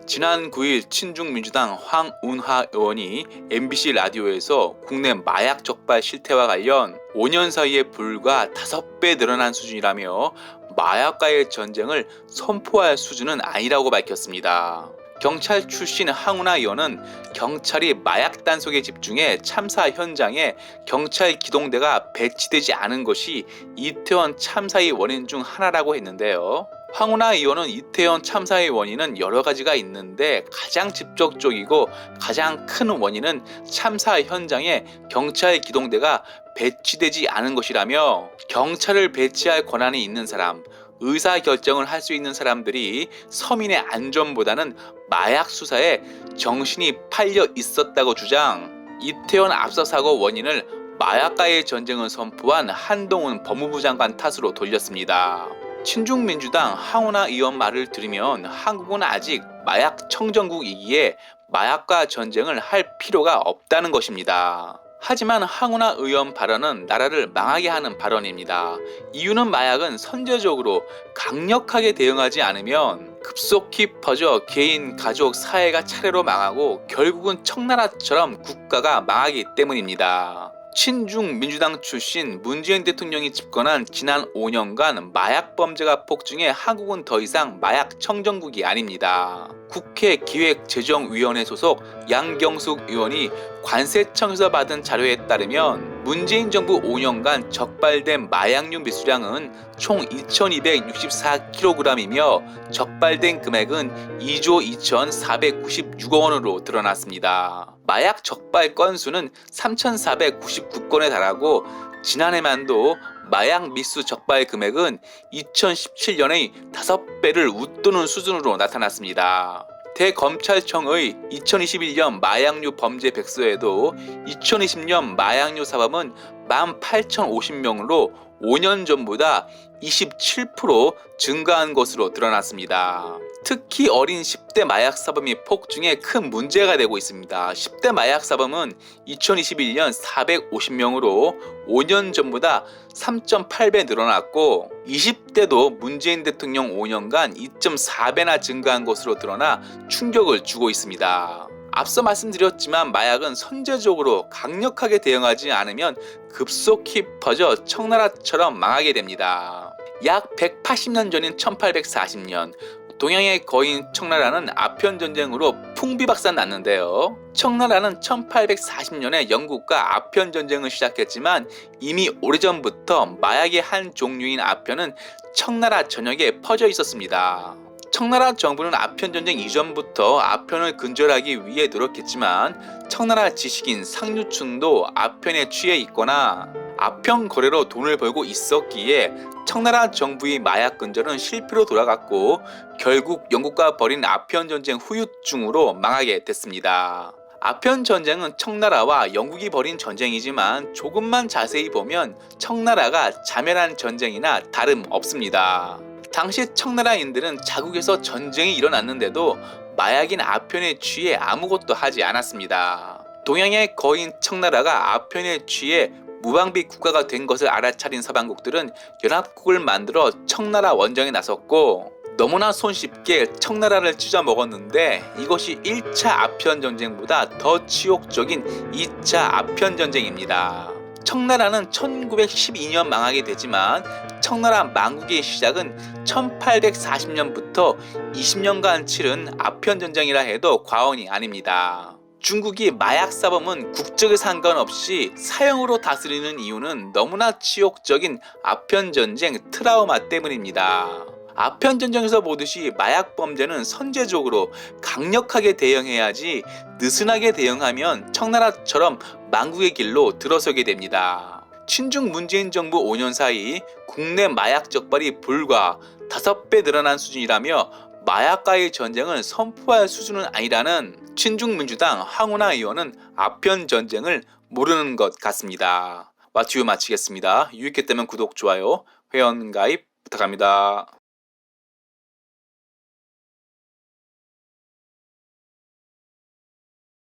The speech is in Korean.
지난 9일 친중민주당 황운하 의원이 MBC 라디오에서 국내 마약 적발 실태와 관련 5년 사이에 불과 5배 늘어난 수준이라며 마약과의 전쟁을 선포할 수준은 아니라고 밝혔습니다. 경찰 출신 황운하 의원은 경찰이 마약 단속에 집중해 참사 현장에 경찰 기동대가 배치되지 않은 것이 이태원 참사의 원인 중 하나라고 했는데요. 황운하 의원은 이태원 참사의 원인은 여러 가지가 있는데 가장 직접적이고 가장 큰 원인은 참사 현장에 경찰 기동대가 배치되지 않은 것이라며 경찰을 배치할 권한이 있는 사람, 의사결정을 할 수 있는 사람들이 서민의 안전보다는 마약 수사에 정신이 팔려 있었다고 주장. 이태원 압사사고 원인을 마약과의 전쟁을 선포한 한동훈 법무부 장관 탓으로 돌렸습니다. 친중민주당 황운하 의원 말을 들으면 한국은 아직 마약 청정국이기에 마약과 전쟁을 할 필요가 없다는 것입니다. 하지만 황운하 의원 발언은 나라를 망하게 하는 발언입니다. 이유는 마약은 선제적으로 강력하게 대응하지 않으면 급속히 퍼져 개인, 가족, 사회가 차례로 망하고 결국은 청나라처럼 국가가 망하기 때문입니다. 친중 민주당 출신 문재인 대통령이 집권한 지난 5년간 마약 범죄가 폭증해 한국은 더 이상 마약 청정국이 아닙니다. 국회 기획재정위원회 소속 양경숙 의원이 관세청에서 받은 자료에 따르면 문재인 정부 5년간 적발된 마약류 매수량은 총 2264kg이며 적발된 금액은 2조 2496억 원으로 드러났습니다. 마약 적발 건수는 3499건에 달하고 지난해만도 마약 미수 적발 금액은 2017년의 5배를 웃도는 수준으로 나타났습니다. 대검찰청의 2021년 마약류 범죄 백서에도 2020년 마약류 사범은 18,050명으로 5년 전보다 27% 증가한 것으로 드러났습니다. 특히 어린 10대 마약 사범이 폭증해 큰 문제가 되고 있습니다. 10대 마약 사범은 2021년 450명으로 5년 전보다 3.8배 늘어났고 20대도 문재인 대통령 5년간 2.4배나 증가한 것으로 드러나 충격을 주고 있습니다. 앞서 말씀드렸지만 마약은 선제적으로 강력하게 대응하지 않으면 급속히 퍼져 청나라처럼 망하게 됩니다. 약 180년 전인 1840년 동양의 거인 청나라는 아편전쟁으로 풍비박산 났는데요. 청나라는 1840년에 영국과 아편전쟁을 시작했지만 이미 오래전부터 마약의 한 종류인 아편은 청나라 전역에 퍼져 있었습니다. 청나라 정부는 아편전쟁 이전부터 아편을 근절하기 위해 노력했지만 청나라 지식인 상류층도 아편에 취해 있거나 아편 거래로 돈을 벌고 있었기에 청나라 정부의 마약 근절은 실패로 돌아갔고 결국 영국과 벌인 아편전쟁 후유증으로 망하게 됐습니다. 아편전쟁은 청나라와 영국이 벌인 전쟁이지만 조금만 자세히 보면 청나라가 자멸한 전쟁이나 다름없습니다. 당시 청나라인들은 자국에서 전쟁이 일어났는데도 마약인 아편에 취해 아무것도 하지 않았습니다. 동양의 거인 청나라가 아편에 취해 무방비 국가가 된 것을 알아차린 서방국들은 연합국을 만들어 청나라 원정에 나섰고 너무나 손쉽게 청나라를 찢어 먹었는데 이것이 1차 아편전쟁보다 더 치욕적인 2차 아편전쟁입니다. 청나라는 1912년 망하게 되지만 청나라 망국의 시작은 1840년부터 20년간 치른 아편전쟁이라 해도 과언이 아닙니다. 중국이 마약 사범은 국적에 상관없이 사형으로 다스리는 이유는 너무나 치욕적인 아편전쟁 트라우마 때문입니다. 아편전쟁에서 보듯이 마약 범죄는 선제적으로 강력하게 대응해야지 느슨하게 대응하면 청나라처럼 망국의 길로 들어서게 됩니다. 친중 문재인 정부 5년 사이 국내 마약 적발이 불과 5배 늘어난 수준이라며 마약과의 전쟁을 선포할 수준은 아니라는 친중민주당 황운하 의원은 아편전쟁을 모르는 것 같습니다. 마치고 마치겠습니다. 유익했다면 구독, 좋아요, 회원 가입 부탁합니다.